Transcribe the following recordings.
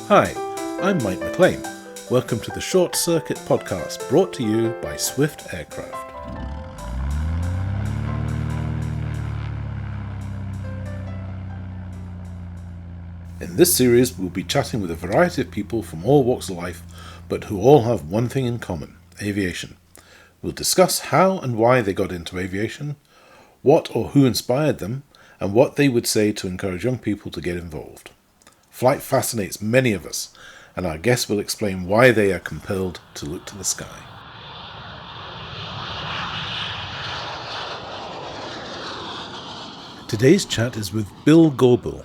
Hi, I'm Mike McLean. Welcome to the Short Circuit podcast brought to you by Swift Aircraft. In this series, we'll be chatting with a variety of people from all walks of life, but who all have one thing in common: aviation. We'll discuss how and why they got into aviation, what or who inspired them, and what they would say to encourage young people to get involved. Flight fascinates many of us, and our guests will explain why they are compelled to look to the sky. Today's chat is with Bill Goebel.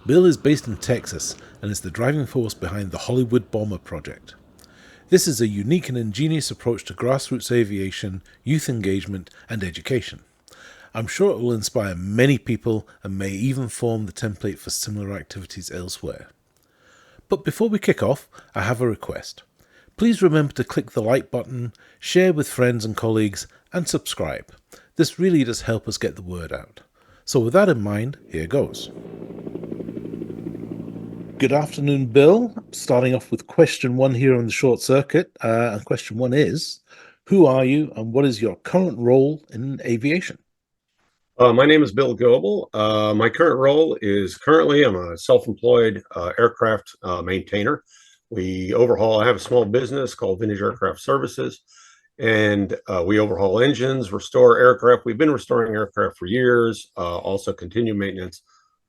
Bill is based in Texas and is the driving force behind the Hollywood Bomber Project. This is a unique and ingenious approach to grassroots aviation, youth engagement, and education. I'm sure it will inspire many people and may even form the template for similar activities elsewhere. But before we kick off, I have a request. Please remember to click the like button, share with friends and colleagues, and subscribe. This really does help us get the word out. So with that in mind, here goes. Good afternoon, Bill. Starting off with question one here on the Short Circuit. And question one is, who are you and what is your current role in aviation? My name is Bill Goebel. My current role is I'm a self-employed aircraft maintainer. I have a small business called Vintage Aircraft Services, and we overhaul engines, restore aircraft. We've been restoring aircraft for years, also continue maintenance,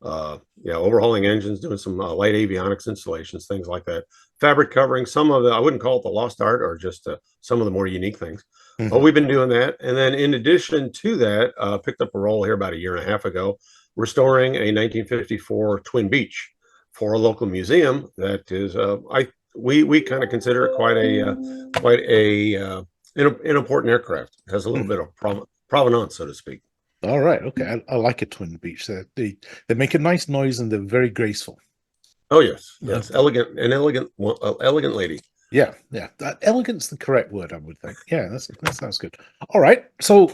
overhauling engines, doing some light avionics installations, things like that. Fabric covering, I wouldn't call it the lost art, or just some of the more unique things. But we've been doing that. And then in addition to that, picked up a role here about a year and a half ago, restoring a 1954 Twin Beech for a local museum that is, we kind of consider it quite an important aircraft. It has a little bit of provenance, so to speak. All right, okay. I like a Twin Beech. They make a nice noise and they're very graceful. Oh yes, elegant lady. Yeah. That elegant's the correct word, I would think. Yeah, that sounds good. All right. So,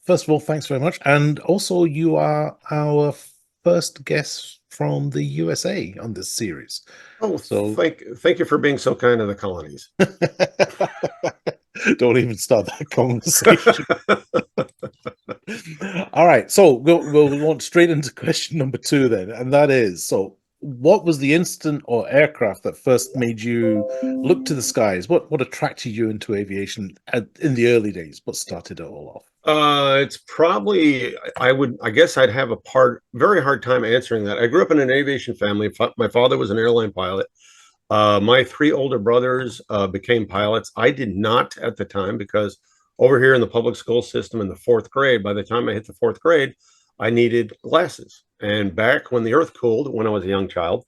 first of all, thanks very much. And also, you are our first guest from the USA on this series. Oh, so thank you for being so kind to the colonies. Don't even start that conversation. All right. So we'll launch straight into question number two then, and that is, so what was the incident or aircraft that first made you look to the skies? What attracted you into aviation in the early days? What started it all off? It's probably, I guess I'd have very hard time answering that. I grew up in an aviation family. My father was an airline pilot. My three older brothers became pilots. I did not at the time, because over here in the public school system in the fourth grade, by the time I hit the fourth grade, I needed glasses. And back when the earth cooled, when I was a young child,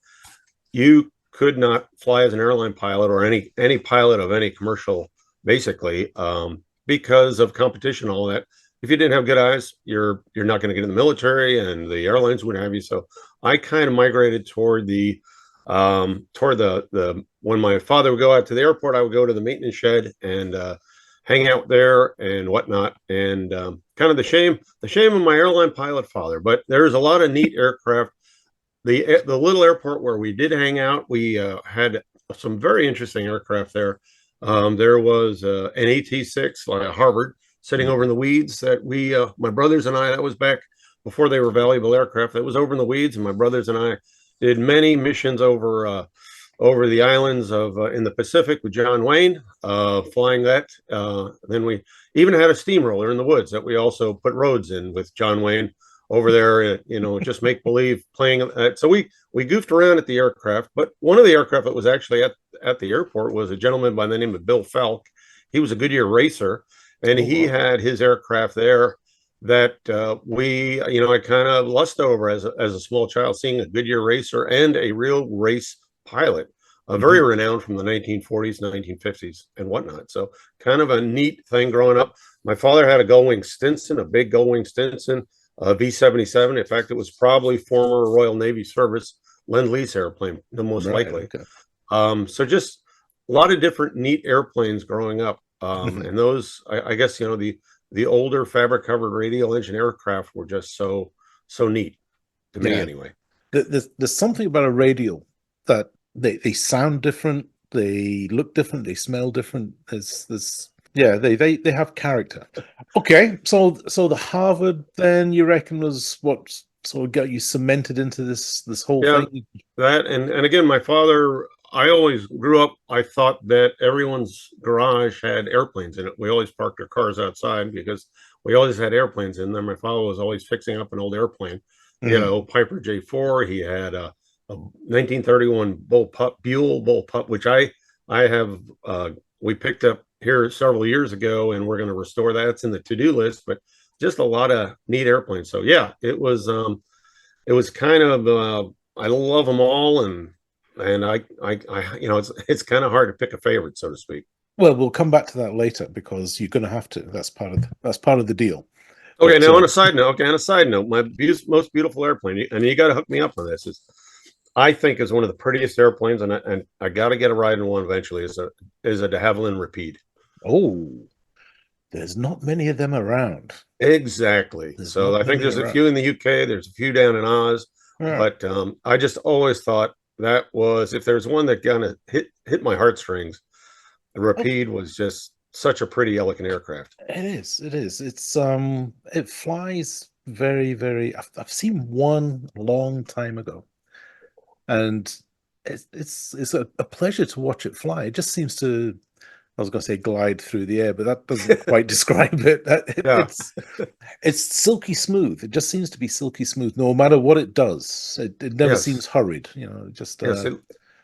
you could not fly as an airline pilot or any pilot of any commercial, basically, because of competition, all that. If you didn't have good eyes, you're not going to get in the military, and the airlines wouldn't have you. So I kind of migrated toward the when my father would go out to the airport, I would go to the maintenance shed and hang out there and whatnot. And kind of the shame of my airline pilot father. But there's a lot of neat aircraft. The little airport where we did hang out, we had some very interesting aircraft there. There was an AT-6, like a Harvard, sitting over in the weeds that my brothers and I, that was back before they were valuable aircraft, that was over in the weeds, and my brothers and I did many missions over the islands of in the Pacific with John Wayne, flying that. Then we even had a steamroller in the woods that we also put roads in with John Wayne over there, just make believe playing. So we goofed around at the aircraft. But one of the aircraft that was actually at the airport was a gentleman by the name of Bill Falk. He was a Goodyear racer, and he had his aircraft there that I kind of lust over as a small child, seeing a Goodyear racer and a real race pilot, very renowned from the 1940s, 1950s, and whatnot. So kind of a neat thing growing up. My father had a Gullwing Stinson, a big Gullwing Stinson, V-77. In fact, it was probably former Royal Navy service Lend-Lease airplane, the most likely. Okay. So just a lot of different neat airplanes growing up. And those, I guess, the older fabric covered radial engine aircraft were just so neat to me, anyway. There's something about a radial that they sound different, they look different, they smell different. There's yeah, they have character. Okay, so the Harvard then you reckon was what sort of got you cemented into this whole Yeah, thing? that and again, my father. I always grew up. I thought that everyone's garage had airplanes in it. We always parked our cars outside because we always had airplanes in there. My father was always fixing up an old airplane. He had a Mhm. old Piper J4. He had a 1931 Buell bullpup, which I have. We picked up here several years ago, and we're going to restore that. It's in the to-do list, but just a lot of neat airplanes. So yeah, it was. It was kind of I love them all, and it's kind of hard to pick a favorite, so to speak. Well, we'll come back to that later because you're going to have to. That's part of the deal. Okay, But now on a side note, my most beautiful airplane, and you got to hook me up on this, is I think is one of the prettiest airplanes, and I got to get a ride in one eventually. Is a de Havilland Rapide. oh, there's not many of them around. Exactly. There's So not I think many there's a around. few in the UK. There's a few down in Oz, Yeah. but I just always thought that was if there's one that kind of hit my heartstrings. The Oh, Rapide was just such a pretty, elegant aircraft. it is. It is. It flies very, very. I've seen one a long time ago, and it's a pleasure to watch it fly. It just seems to. I was going to say glide through the air, but that doesn't quite describe it. Yeah. It's silky smooth. It just seems to be silky smooth, no matter what it does. It never seems Yes. hurried. You know, just Yes.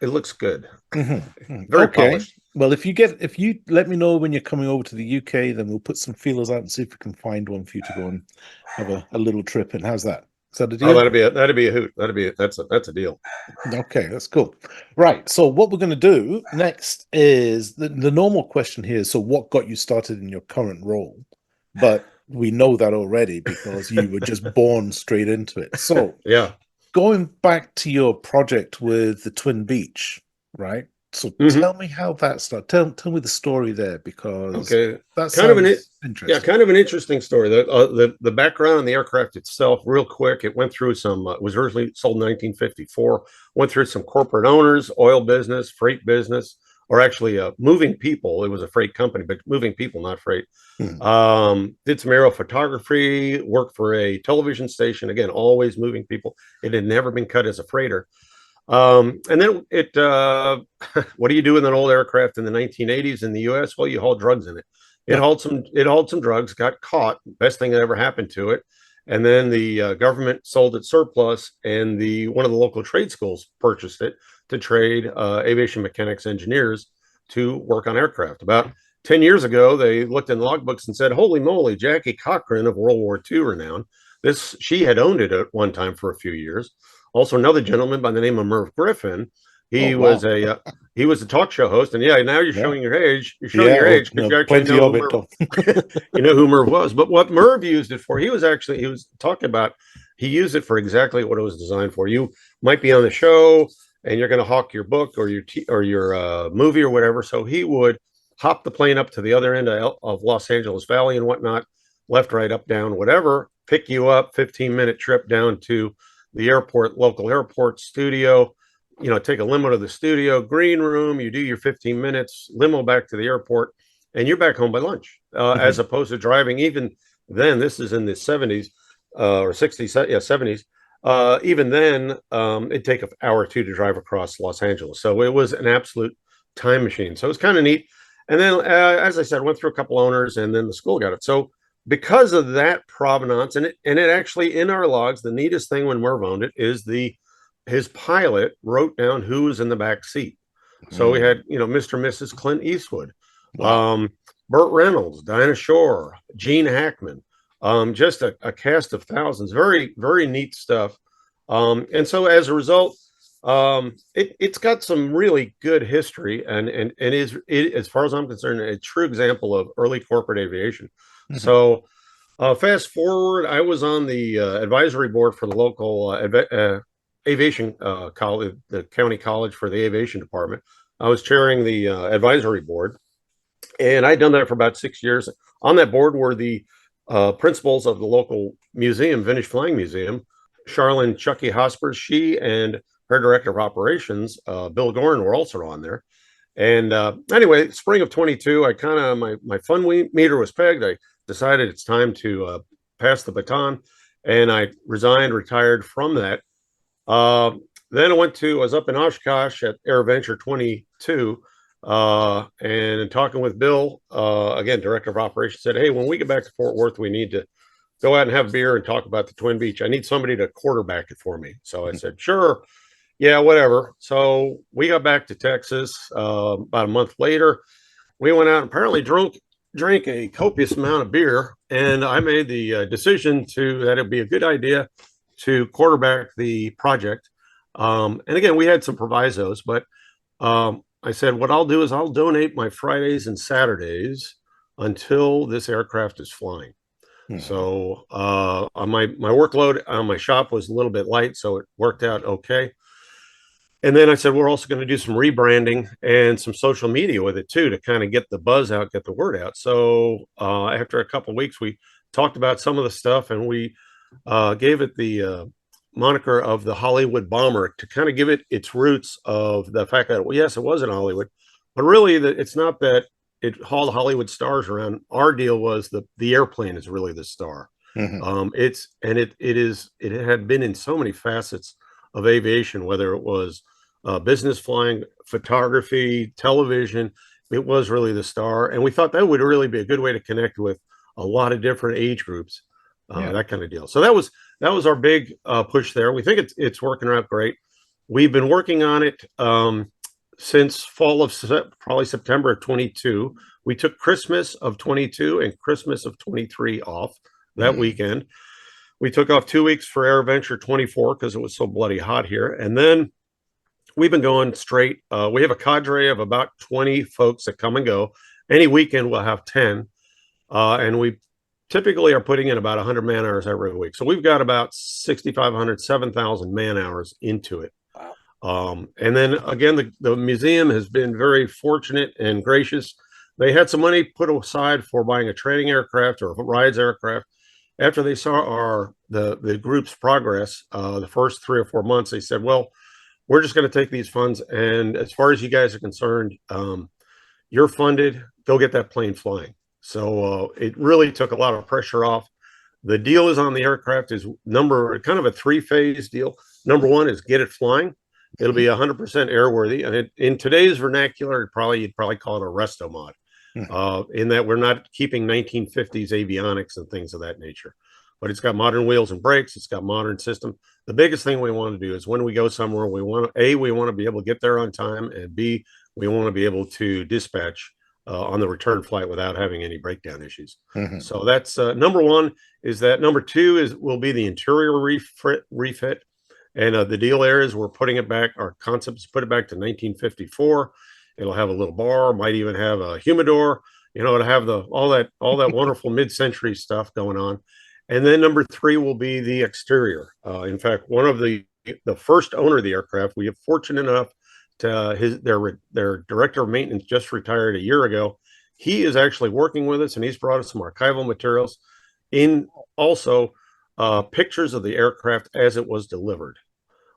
It looks good. Very Okay. polished. Well, if you let me know when you're coming over to the UK, then we'll put some feelers out and see if we can find one for you to go and have a little trip in. How's that? Is that a Oh, deal? that'd be a hoot. That's a deal. Okay, that's cool. Right. So what we're going to do next is the normal question here. So what got you started in your current role? But we know that already because you were just born straight into it. So Yeah. going back to your project with the Twin Beech, right? So Hmm. tell me how that started. Tell me the story there because Okay. that Kind of an sounds Yeah, interesting. kind of an interesting story. The background on the aircraft itself, real quick. It went through some. It was originally sold in 1954. Went through some corporate owners, oil business, freight business, or actually moving people. It was a freight company, but moving people, not freight. Hmm. Did some aerial photography, worked for a television station. Again, always moving people. It had never been cut as a freighter. And then what do you do with an old aircraft in the 1980s in the U.S.? Well, you haul drugs in it. No. It hauled some drugs, got caught. Best thing that ever happened to it. And then the government sold it surplus, and the one of the local trade schools purchased it to trade aviation mechanics engineers to work on aircraft. About 10 years ago, they looked in logbooks and said, "Holy moly, Jackie Cochran of World War II renown. This she had owned it at one time for a few years." Also, another gentleman by the name of Merv Griffin. Oh He was wow. a he was a talk show host, and yeah, now you're Yeah. showing your age. You're showing Yeah. your Oh age because no, you actually plenty know of who it Merv. though. You know who Merv was. But what Merv used it for, he was talking about. He used it for exactly what it was designed for. You might be on the show and you're going to hawk your book or your movie or whatever. So he would hop the plane up to the other end of Los Angeles Valley and whatnot, left, right, up, down, whatever, pick you up, 15-minute trip down to the airport, local airport studio. Take a limo to the studio, green room. You do your 15 minutes, limo back to the airport, and you're back home by lunch. As Mhm. opposed to driving. Even then, this is in the 70s or 60s, yeah, 70s. Even then, it'd take an hour or two to drive across Los Angeles. So it was an absolute time machine. So it was kind of neat. And then, as I said, went through a couple owners, and then the school got it. So because of that provenance, and it actually in our logs, the neatest thing when Merv owned it is the his pilot wrote down who was in the back seat. So we Mm. had Mr. and Mrs. Clint Eastwood, Wow. um, Burt Reynolds, Dinah Shore, Gene Hackman, just a cast of thousands. Very very neat stuff. And so as a result, it's got some really good history, and as far as I'm concerned, a true example of early corporate aviation. Mhm. So fast forward, I was on the advisory board for the local aviation college, the county college for the aviation department. I was chairing the advisory board, and I'd done that for about 6 years. On that board were the principals of the local museum, Vintage Flying Museum, Charlene Chucky Hospers. She and her director of operations, Bill Gorn, were also on there. And anyway, spring of 22, I kind of my fun meter was pegged. I decided it's time to pass the baton, and I resigned, retired from that. Uh, then I was up in Oshkosh at AirVenture 22, and talking with Bill, again, director of operations, said, "Hey, when we get back to Fort Worth, we need to go out and have beer and talk about the Twin Beech. I need somebody to quarterback it for me." So I said, "Sure, yeah, whatever." So we got back to Texas about a month later. We went out and apparently drank a copious amount of beer, and I made the decision that it'd be a good idea to quarterback the project. And again, we had some provisos, but I said, what I'll do is I'll donate my Fridays and Saturdays until this aircraft is flying. So my workload on my shop was a little bit light, so it worked out okay. And then I said, we're also going to do some rebranding and some social media with it too, to kind of get the buzz out, get the word out. So after a couple of weeks, we talked about some of the stuff, and we gave it the moniker of the Hollywood bomber to kind of give it its roots of the fact that, well, yes, it was in Hollywood, but really it's not that it hauled Hollywood stars around. Our deal was the airplane is really the star. It had been in so many facets of aviation, whether it was business flying, photography, television. It was really the star, and we thought that would really be a good way to connect with a lot of different age groups, that kind of deal. So that was our big push there. We think it's working out great. We've been working on it since fall of probably September of 22. We took Christmas of 22 and Christmas of 23 off that weekend. We took off 2 weeks for AirVenture 24 because it was so bloody hot here. And then we've been going straight. We have a cadre of about 20 folks that come and go. Any weekend we'll have 10. And we typically are putting in about 100 man hours every week. So we've got about 6,500, 7,000 man hours into it. And then again, the museum has been very fortunate and gracious. They had some money put aside for buying a training aircraft or a rides aircraft. After they saw the group's progress, the first 3 or 4 months, they said, well, we're just going to take these funds, and as far as you guys are concerned, you're funded. Go get that plane flying. So it really took a lot of pressure off. The deal is on the aircraft is kind of a 3-phase deal. Number one is get it flying. It'll be 100% airworthy, and in today's vernacular, you'd probably call it a resto mod. In that we're not keeping 1950s avionics and things of that nature, but it's got modern wheels and brakes. It's got modern system. The biggest thing we want to do is when we go somewhere, we want to be able to get there on time, and B, we want to be able to dispatch on the return flight without having any breakdown issues. So that's number one. Is that number two will be the interior refit. And the deal there is we're putting it back. Our concept is put it back to 1954. It'll have a little bar, might even have a humidor. It'll have all that wonderful mid-century stuff going on. And then number three will be the exterior. In fact, one of the first owner of the aircraft, we have fortunate enough to their director of maintenance just retired a year ago. He is actually working with us, and he's brought us some archival materials, in also pictures of the aircraft as it was delivered,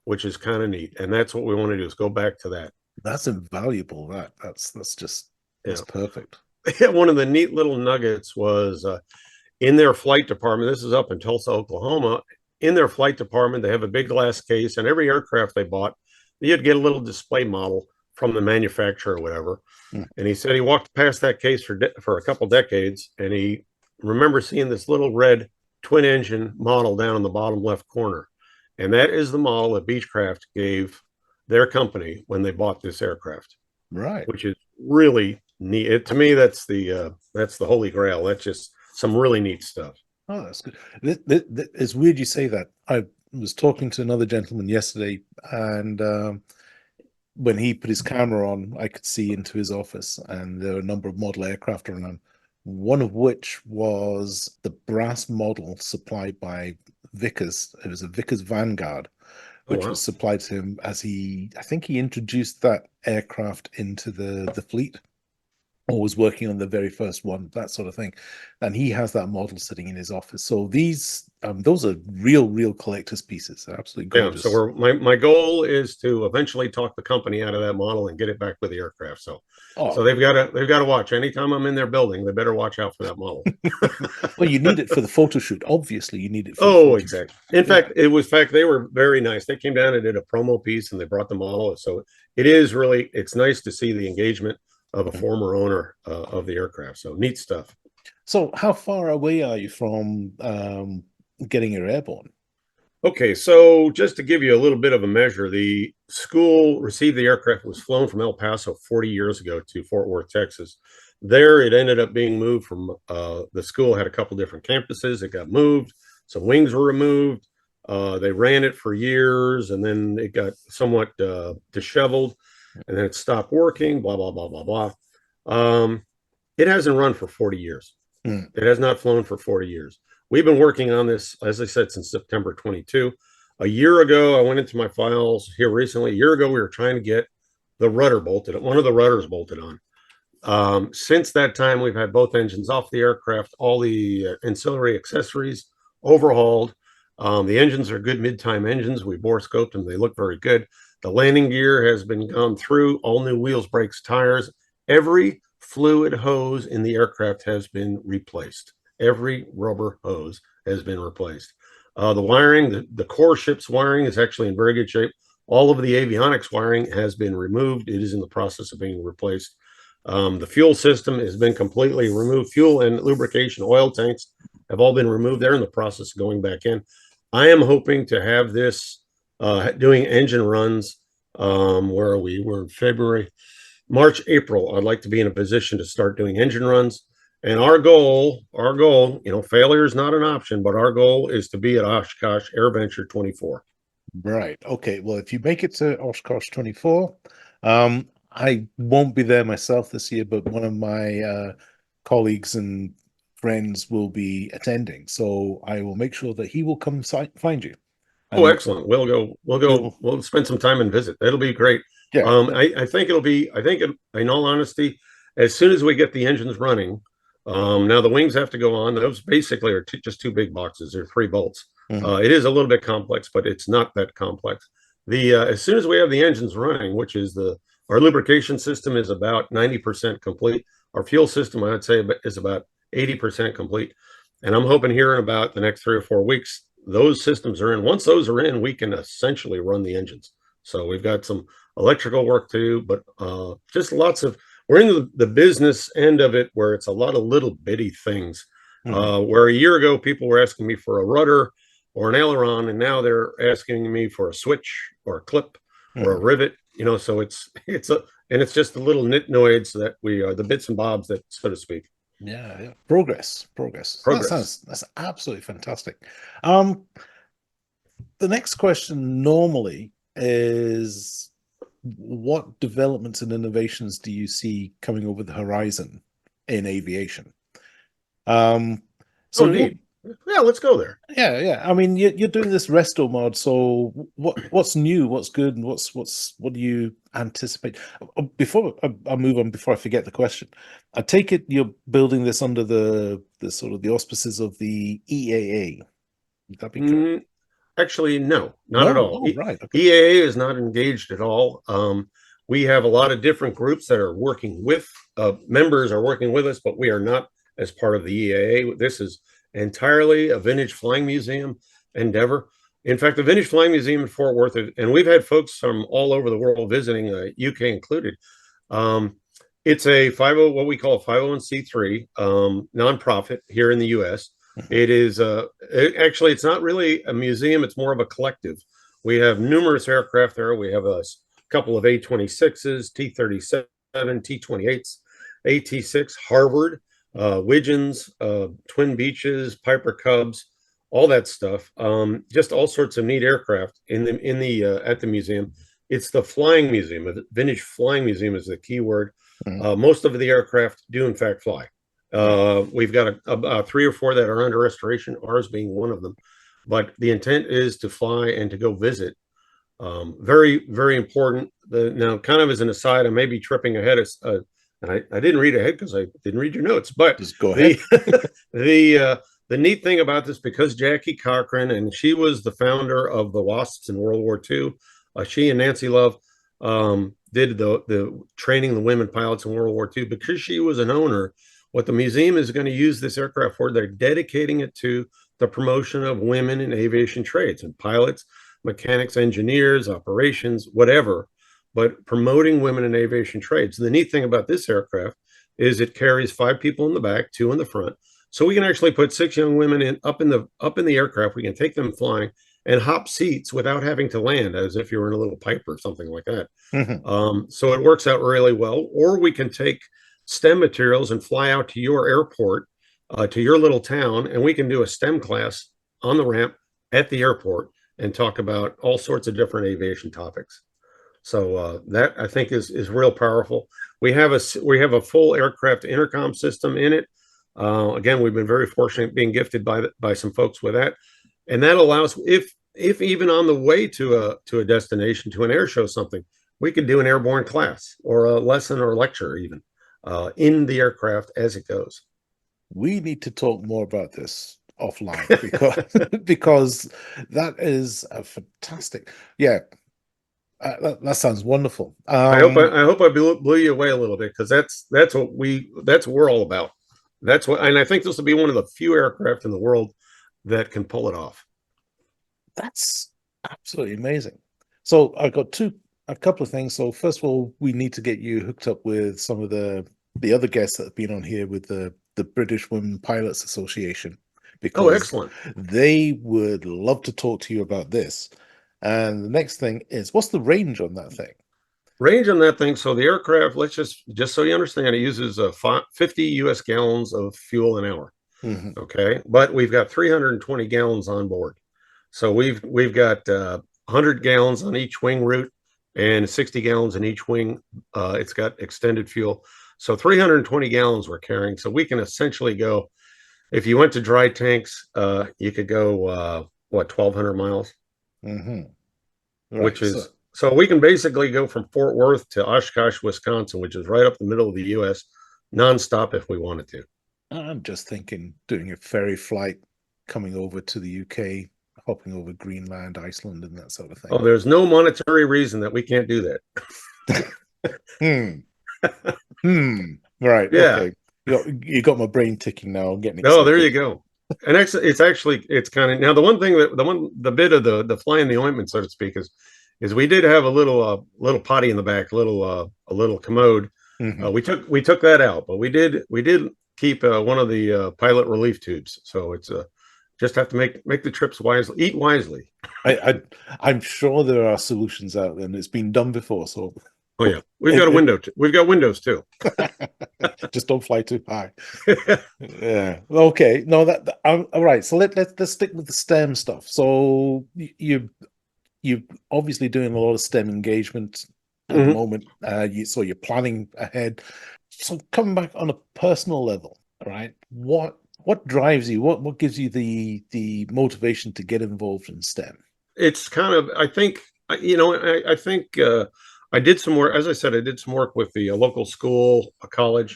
which is kind of neat. And that's what we want to do, is go back to that. That's invaluable. That's perfect. One of the neat little nuggets was in their flight department. This is up in Tulsa, Oklahoma. In their flight department, they have a big glass case, and every aircraft they bought, you'd get a little display model from the manufacturer or whatever. And he said he walked past that case for a couple decades, and he remembers seeing this little red twin engine model down in the bottom left corner. And that is the model that Beechcraft gave their company when they bought this aircraft, right? Which is really neat. To me, that's the holy grail. That's just some really neat stuff. Oh, that's good. It's weird you say that. I was talking to another gentleman yesterday, and when he put his camera on, I could see into his office, and there were a number of model aircraft around, one of which was the brass model supplied by Vickers. It was a Vickers Vanguard, which was supplied to him as I think he introduced that aircraft into the fleet. or was working on the very first one, that sort of thing. And he has that model sitting in his office. So those are real collector's pieces. They're absolutely Yeah, so gorgeous. my goal is to eventually talk the company out of that model and get it back with the aircraft. So Oh, they've got to watch. Anytime I'm in their building, they better watch out for that model. well, you need it for the photo shoot. Obviously, you need it for the Oh, photo shoot. exactly. In Yeah. fact, they were very nice. They came down and did a promo piece and they brought the model. So it's nice to see the engagement of a former owner of the aircraft. So neat stuff. So, how far away are you from getting your airborne? Okay, so just to give you a little bit of a measure, the school received the aircraft. It was flown from El Paso 40 years ago to Fort Worth, Texas. There, it ended up being moved from the school had a couple different campuses. It got moved. Some wings were removed. They ran it for years, and then it got somewhat disheveled, and then it stopped working. Blah blah blah blah blah. It hasn't run for 40 years. Mm. It has not flown for 40 years. We've been working on this, as I said, since September 22. A year ago, I went into my files here recently. A year ago, we were trying to get the rudder bolted, one of the rudders bolted on. Since that time, we've had both engines off the aircraft, all the ancillary accessories overhauled. The engines are good mid-time engines. We bore scoped them. They look very good. The landing gear has been gone through, all new wheels, brakes, tires. Every fluid hose in the aircraft has been replaced. Every rubber hose has been replaced. The wiring, the core ship's wiring is actually in very good shape. All of the avionics wiring has been removed. It is in the process of being replaced. The fuel system has been completely removed. Fuel and lubrication oil tanks have all been removed. They're in the process of going back in. I am hoping to have this doing engine runs. Where are we? We're in February, March, April. I'd like to be in a position to start doing engine runs. And failure is not an option, but our goal is to be at Oshkosh Air Venture 24. Right. Okay. Well, if you make it to Oshkosh 24, I won't be there myself this year, but one of my colleagues and friends will be attending. So I will make sure that he will come find you. Oh, And excellent. We'll go. We'll go. you'll, We'll spend some time and visit. That'll be great. yeah. I think it'll be. I think, in all honesty, as soon as we get the engines running, now the wings have to go on. Those basically are just two big boxes. They're three bolts. Mhm. It is a little bit complex, but it's not that complex. The As soon as we have the engines running, which is our lubrication system is about 90% complete. Our fuel system, I'd say, is about 80% complete. And I'm hoping here in about the next 3 or 4 weeks, those systems are in. Once those are in, we can essentially run the engines. So we've got some electrical work to do, but just lots of, we're in the business end of it where it's a lot of little bitty things. Mhm. Where a year ago, people were asking me for a rudder or an aileron, and now they're asking me for a switch or a clip or a Mhm. rivet, so it's just the little nitnoids that we are, the bits and bobs, that, so to speak. Yeah, yeah. Progress. Progress. That's absolutely fantastic. Um, the next question normally is what developments and innovations do you see coming over the horizon in aviation? Um, Oh, so what? neat. Yeah, let's go there. Yeah. I mean, you're doing this resto mod. So what's new? What's good? And what do you anticipate? Before I move on, before I forget the question, I take it you're building this under the sort of the auspices of the EAA. Would that be correct? Mm, Actually, no, not at No. all. Oh, right. Okay. EAA is not engaged at all. We have a lot of different groups that are working with members are working with us, but we are not as part of the EAA. This is entirely a vintage flying museum endeavor. In fact, the Vintage Flying Museum in Fort Worth, and we've had folks from all over the world visiting, UK included. Um, it's a 50, what we call a 501c3 nonprofit here in the U.S. Mhm. It is actually, it's not really a museum, it's more of a collective. We have numerous aircraft there. We have a couple of A-26s, T-37, T-28s, AT-6, Harvard, Widgeons, Twin Beaches, Piper Cubs, all that stuff. Just all sorts of neat aircraft in the at the museum. It's the flying museum. The vintage flying museum is the key word. Mhm. Most of the aircraft do in fact fly. Right. We've got a 3 or 4 that are under restoration, ours being one of them. But the intent is to fly and to go visit. Very, very important. Now, kind of as an aside, I may be tripping ahead and I didn't read ahead because I didn't read your notes, but Just go ahead. the the neat thing about this, because Jackie Cochran, and she was the founder of the WASPs in World War II. She and Nancy Love did the training the women pilots in World War II. Because she was an owner, what the museum is going to use this aircraft for, they're dedicating it to the promotion of women in aviation trades and pilots, mechanics, engineers, operations, whatever, but promoting women in aviation trades. The neat thing about this aircraft is it carries 5 people in the back, 2 in the front. So we can actually put 6 young women up in the aircraft. We can take them flying and hop seats without having to land, as if you were in a little pipe or something like that. Mhm. So it works out really well. Or we can take STEM materials and fly out to your airport, to your little town, and we can do a STEM class on the ramp at the airport and talk about all sorts of different aviation topics. So that, I think, is real powerful. We have a full aircraft intercom system in it. Again, we've been very fortunate being gifted by some folks with that, and that allows, if even on the way to a destination, to an air show, something, we could do an airborne class or a lesson or lecture even in the aircraft as it goes. We need to talk more about this offline because because that is a fantastic. Yeah, that sounds wonderful. I hope I blew you away a little bit, because that's what we're all about. That's what, and I think this will be one of the few aircraft in the world that can pull it off. That's absolutely amazing. So I've got a couple of things. So first of all, we need to get you hooked up with some of the other guests that have been on here with the British Women Pilots Association, Oh, because excellent. they would love to talk to you about this. And the next thing is, what's the range on that thing? Range on that thing. So the aircraft, let's just so you understand, it uses 50 US gallons of fuel an hour. Mhm. Okay, but we've got 320 gallons on board. So we've got 100 gallons on each wing route and 60 gallons in each wing. It's got extended fuel. So 320 gallons we're carrying. So we can essentially go, if you went to dry tanks, you could go, what, 1,200 miles, Mhm. which Right. is, so we can basically go from Fort Worth to Oshkosh, Wisconsin, which is right up the middle of the U.S., nonstop if we wanted to. I'm just thinking doing a ferry flight coming over to the UK, hopping over Greenland, Iceland, and that sort of Oh, thing. there's no monetary reason that we can't do that. Hmm. Hmm. Right. Yeah. Okay. You got my brain ticking now. I'm getting Oh, there you excited. go. And it's kind of, now the one thing that the bit of the fly in the ointment, so to speak, is we did have a little potty in the back, a little commode. Hmm. We took that out, but we did keep one of the pilot relief tubes. So it's just have to make the trips wisely, eat wisely. I I'm sure there are solutions out there, and it's been done before. So Oh yeah, we've got a it, window. We've got windows too. just don't fly too high. Yeah. Okay. No, all right. So let's stick with the STEM stuff. So you're obviously doing a lot of STEM engagement at the Mhm. moment. So you're planning ahead. So coming back on a personal level, all right? What drives you? What gives you the motivation to get involved in STEM? It's kind of, I think, I think I did some work. As I said, I did some work with the local school, a college.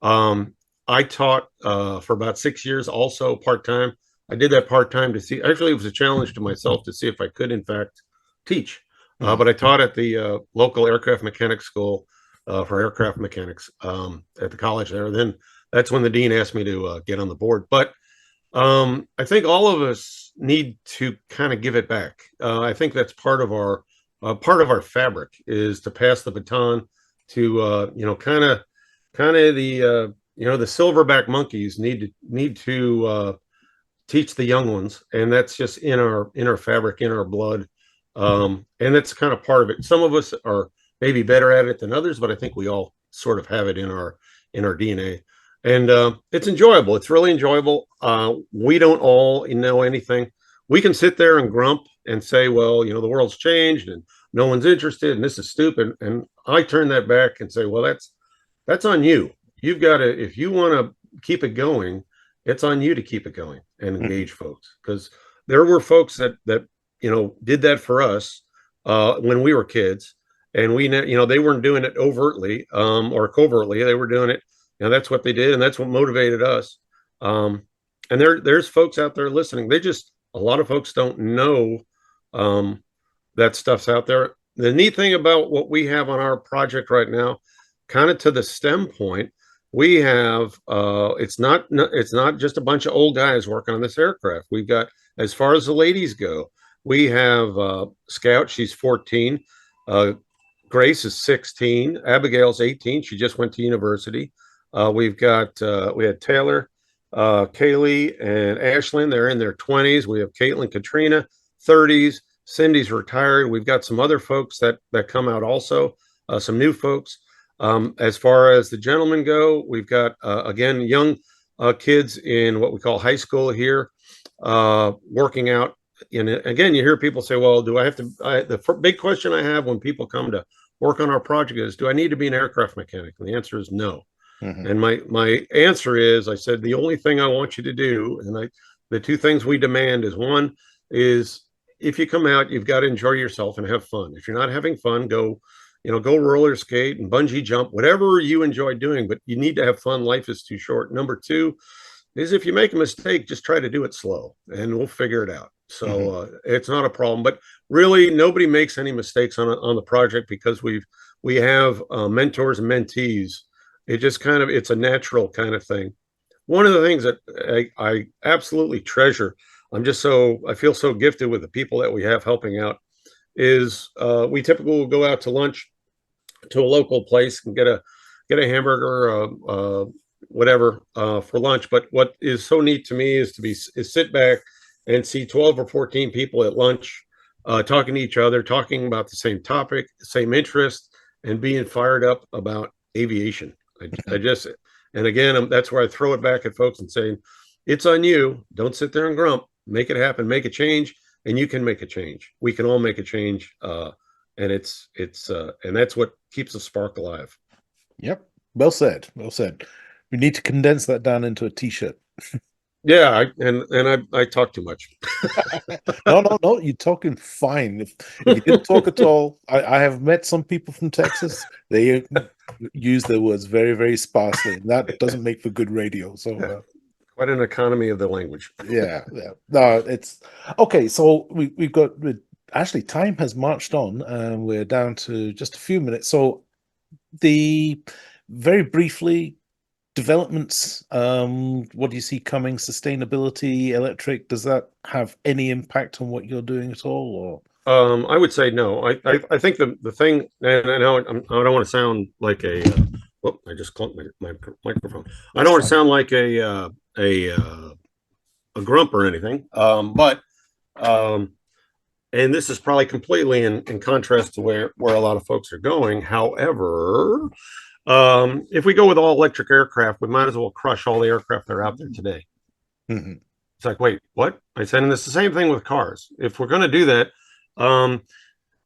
um, I taught for about 6 years, also part-time. I did that part-time to see, actually it was a challenge to myself to see if I could in fact teach. Hmm. But I taught at the local aircraft mechanics school for aircraft mechanics at the college there. And then that's when the dean asked me to get on the board. But I think all of us need to kind of give it back. I think that's part of our fabric, is to pass the baton to kind of the silverback monkeys need to teach the young ones, and that's just in our fabric, in our blood, and that's kind of part of it. Some of us are maybe better at it than others, but I think we all sort of have it in our DNA, and it's enjoyable. It's really enjoyable. We don't all know anything. We can sit there and grump and say, well, the world's changed and no one's interested and this is stupid, and I turn that back and say, well, that's on you. You've got to, if you want to keep it going, it's on you to keep it going and Hmm. engage folks, because there were folks that did that for us when we were kids, and they weren't doing it overtly or covertly. They were doing it. That's what they did, and that's what motivated us. Um, and there's folks out there listening. A lot of folks don't know um, that stuff's out there. The neat thing about what we have on our project right now, kind of to the STEM point, we have it's not just a bunch of old guys working on this aircraft. We've got, as far as the ladies go, we have Scout, she's 14. Uh, Grace is 16. Abigail's 18. She just went to university. We had Taylor, Kaylee, and Ashlyn. They're in their 20s. We have Caitlin, Katrina, 30s. Cindy's retired. We've got some other folks that come out also, some new folks. As far as the gentlemen go, we've got again young kids in what we call high school here, working out. And again, you hear people say, "Well, do I have to?" The big question I have when people come to work on our project is, "Do I need to be an aircraft mechanic?" And the answer is no. Mm-hmm. And my answer is, I said, the only thing I want you to do, the two things we demand is, one is, if you come out, you've got to enjoy yourself and have fun. If you're not having fun, go roller skate and bungee jump, whatever you enjoy doing, but you need to have fun. Life is too short. Number two is, if you make a mistake, just try to do it slow and we'll figure it out. So it's not a problem, but really nobody makes any mistakes on the project because we have mentors and mentees. It's a natural kind of thing. One of the things that I absolutely treasure, I feel so gifted with the people that we have helping out, is we typically will go out to lunch to a local place and get a hamburger, whatever, for lunch. But what is so neat to me is sit back and see 12 or 14 people at lunch, talking to each other, talking about the same topic, same interest, and being fired up about aviation. I just, and again, that's where I throw it back at folks and say, it's on you. Don't sit there and grump. Make it happen. Make a change, and you can make a change. We can all make a change, and and that's what keeps the spark alive. Yep. Well said. Well said. We need to condense that down into a T-shirt. Yeah, I talk too much. No, you're talking fine. If you didn't talk at all, I have met some people from Texas. They use their words very, very sparsely, and that doesn't make for good radio. So quite an economy of the language. yeah. No, it's okay. So we've got actually time has marched on, and we're down to just a few minutes. So very briefly, developments, what do you see coming? Sustainability, electric, does that have any impact on what you're doing at all? Or I would say no. I think the thing, and I know I don't want to sound like a I just clunked my microphone. I don't want to sound like a grump or anything, but and this is probably completely in contrast to where a lot of folks are going. However, if we go with all electric aircraft, we might as well crush all the aircraft that are out there today. Mm-hmm. It's like, wait, what? I said, and it's the same thing with cars. If we're going to do that,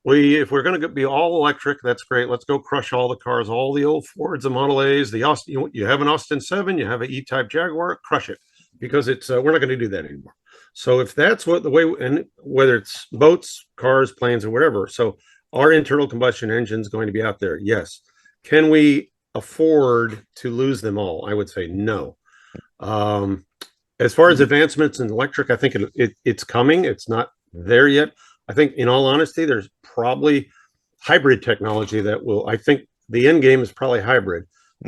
if we're going to be all electric, that's great. Let's go crush all the cars, all the old Fords, the Model A's, the Austin. You have an Austin 7, you have an E-Type Jaguar, crush it, because it's we're not going to do that anymore. So if that's what the way, and whether it's boats, cars, planes, or whatever, so our internal combustion engine is going to be out there. Yes. Can we afford to lose them all? I would say no. As far as advancements in electric, I think it's coming. It's not there yet. I think, in all honesty, there's probably hybrid technology that will. I think the end game is probably hybrid.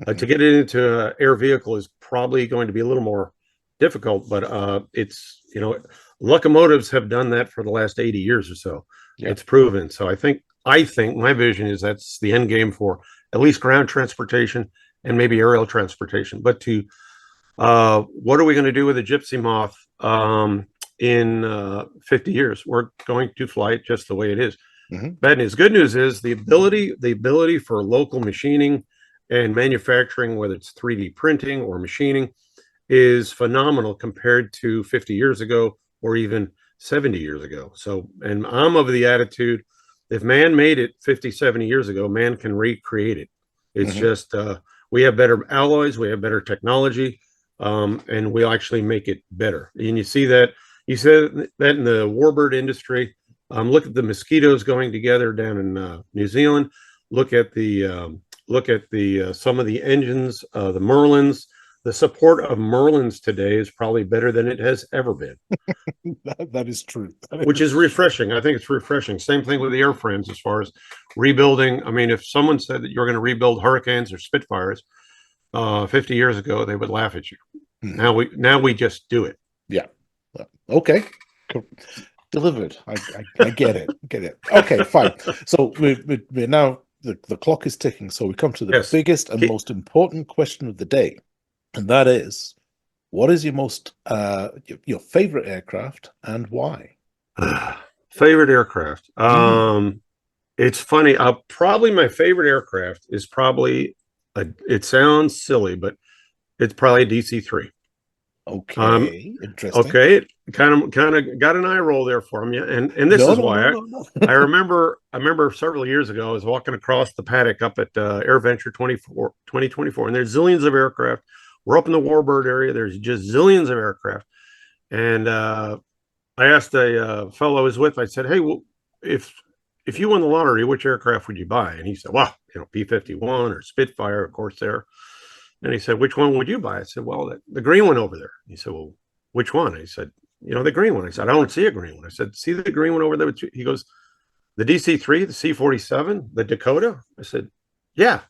To get it into an air vehicle is probably going to be a little more difficult, but it's, locomotives have done that for the last 80 years or so. Yeah. It's proven. So I think my vision is that's the end game for at least ground transportation and maybe aerial transportation. But what are we going to do with a gypsy moth in 50 years? We're going to fly it just the way it is. Mm-hmm. Bad news. Good news is the ability for local machining and manufacturing, whether it's 3D printing or machining, is phenomenal compared to 50 years ago or even 70 years ago. So, and I'm of the attitude, if man made it 50, 70 years ago, man can recreate it. It's just, we have better alloys, we have better technology, and we'll actually make it better. And you see that in the warbird industry. Look at the mosquitoes going together down in New Zealand. look at the some of the engines, the Merlins. The support of Merlins today is probably better than it has ever been, That is true. That which is is true. refreshing. I think it's refreshing. Same thing with the airframes as far as rebuilding. I mean, if someone said that you're going to rebuild Hurricanes or Spitfires 50 years ago, they would laugh at you. Mhm. Now we just do it. Yeah. Okay. Delivered. I get it. Get it. Okay, fine. So we're now, the clock is ticking. So we come to the Yes. biggest and most important question of the day. And that is, what is your most your favorite aircraft and why? Favorite aircraft. Mm. It's funny. Probably my favorite aircraft is probably it sounds silly, but it's probably a DC-3. Um, Okay, interesting. okay, kind of got an eye roll there for me, and this No, is no, no, why no, no. I remember several years ago I was walking across the paddock up at AirVenture 2024, and there's zillions of aircraft. We're up in the Warbird area. There's just zillions of aircraft, and I asked a fellow I was with. I said, "Hey, well, if if you won the lottery, which aircraft would you buy?" And he said, "Well, P-51 or Spitfire, of course, there." And he said, "Which one would you buy?" I said, "Well, the green one over there." He said, "Well, which one?" He said, "The green one." I said, "I don't see a green one." I said, "See the green one over there?" He goes, "The DC-3, the C-47, the Dakota." I said, "Yeah."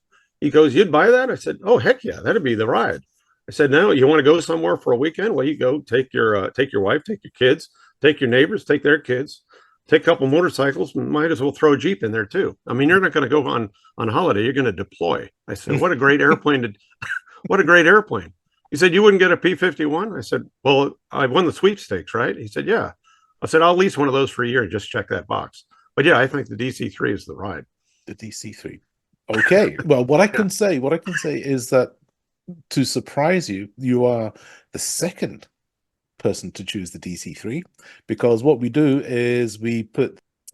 He goes, "You'd buy that?" I said, "Oh, heck yeah, that'd be the ride." I said, "No, you want to go somewhere for a weekend? Well, you go take your wife, take your kids, take your neighbors, take their kids, take a couple motorcycles, and might as well throw a Jeep in there too. I mean, you're not going to go on holiday. You're going to deploy." I said, "What a great airplane to what a great airplane." He said, "You wouldn't get a P-51?" I said, "Well, I won the sweepstakes, right?" He said, "Yeah." I said, "I'll lease one of those for a year and just check that box." But yeah, I think the DC-3 is the ride. The DC-3. Okay. Well, Yeah. what I can say is that, to surprise you, you are the second person to choose the DC-3, because what we do is we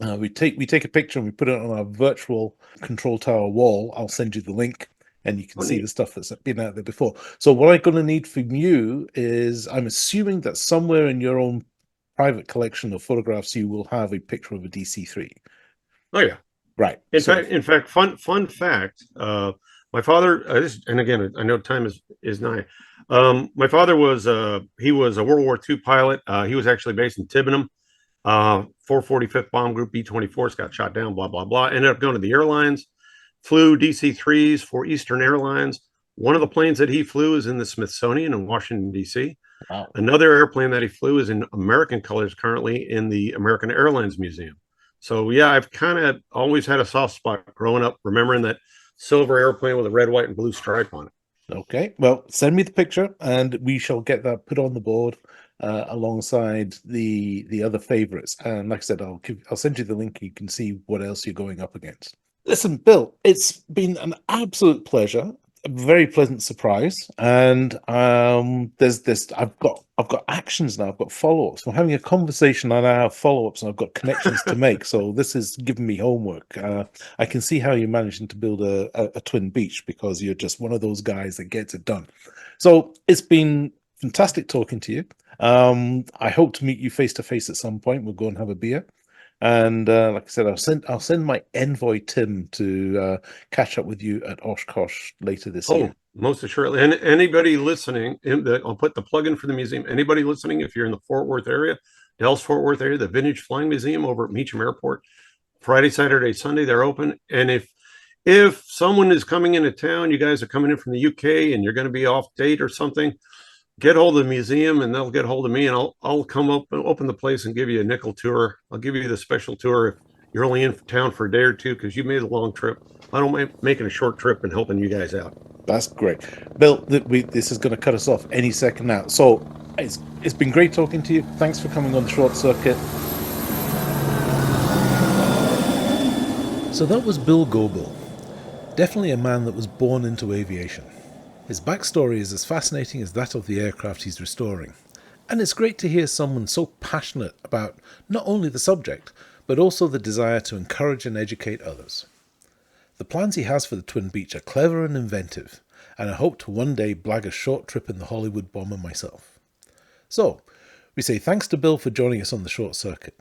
take a picture and we put it on our virtual control tower wall. I'll send you the link and you can Oh, see the neat. stuff that's been out there before. So what I'm going to need from you is, I'm assuming that somewhere in your own private collection of photographs you will have a picture of a DC-3. Oh, yeah. Right. So In fact, fun fact. My father, and again, I know time is nigh. My father was he was a World War II pilot. He was actually based in Tibenham. 445th Bomb Group B-24s got shot down. Blah blah blah. Ended up going to the airlines. Flew DC-3s for Eastern Airlines. One of the planes that he flew is in the Smithsonian in Washington D.C. wow. Another airplane that he flew is in American colors currently in the American Airlines Museum. So yeah, I've kind of always had a soft spot growing up, remembering that silver airplane with a red, white, and blue stripe on it. Okay, well, send me the picture and we shall get that put on the board alongside the other favorites. And like I said, I'll send you the link. You can see what else you're going up against. Listen, Bill, it's been an absolute pleasure, a very pleasant surprise, and there's this. I've got actions now. I've got follow-ups. I'm having a conversation, and I have follow-ups, and I've got connections to make. So this is giving me homework. I can see how you're managing to build a Twin Beech, because you're just one of those guys that gets it done. So it's been fantastic talking to you. I hope to meet you face to face at some point. We'll go and have a beer. And like I said, I'll send my envoy Tim to catch up with you at Oshkosh later this Oh, year. most assuredly. And anybody listening, I'll put the plug in for the museum. Anybody listening, if you're in the Fort Worth area, Dallas Fort Worth area, the Vintage Flying Museum over at Meacham Airport, Friday, Saturday, Sunday, they're open. And if someone is coming into town, you guys are coming in from the UK and you're going to be off date or something, get hold of the museum and they'll get hold of me and I'll come up and open the place and give you a nickel tour. I'll give you the special tour if you're only in town for a day or two because you made a long trip. I don't mind making a short trip and helping you guys out. That's great, Bill. This is going to cut us off any second now. So it's been great talking to you. Thanks for coming on the short circuit. So that was Bill Goebel. Definitely a man that was born into aviation. His backstory is as fascinating as that of the aircraft he's restoring. And it's great to hear someone so passionate about not only the subject, but also the desire to encourage and educate others. The plans he has for the Twin Beech are clever and inventive, and I hope to one day blag a short trip in the Hollywood bomber myself. So, we say thanks to Bill for joining us on the short circuit.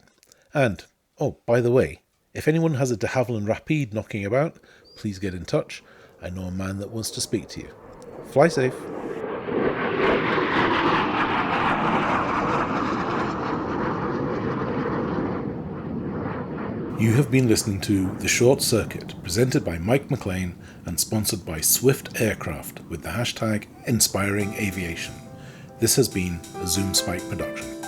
And, oh, by the way, if anyone has a de Havilland Rapide knocking about, please get in touch. I know a man that wants to speak to you. Fly safe. You have been listening to The Short Circuit, presented by Mike McLean and sponsored by Swift Aircraft with the hashtag Inspiring Aviation. This has been a Zoom Spike production.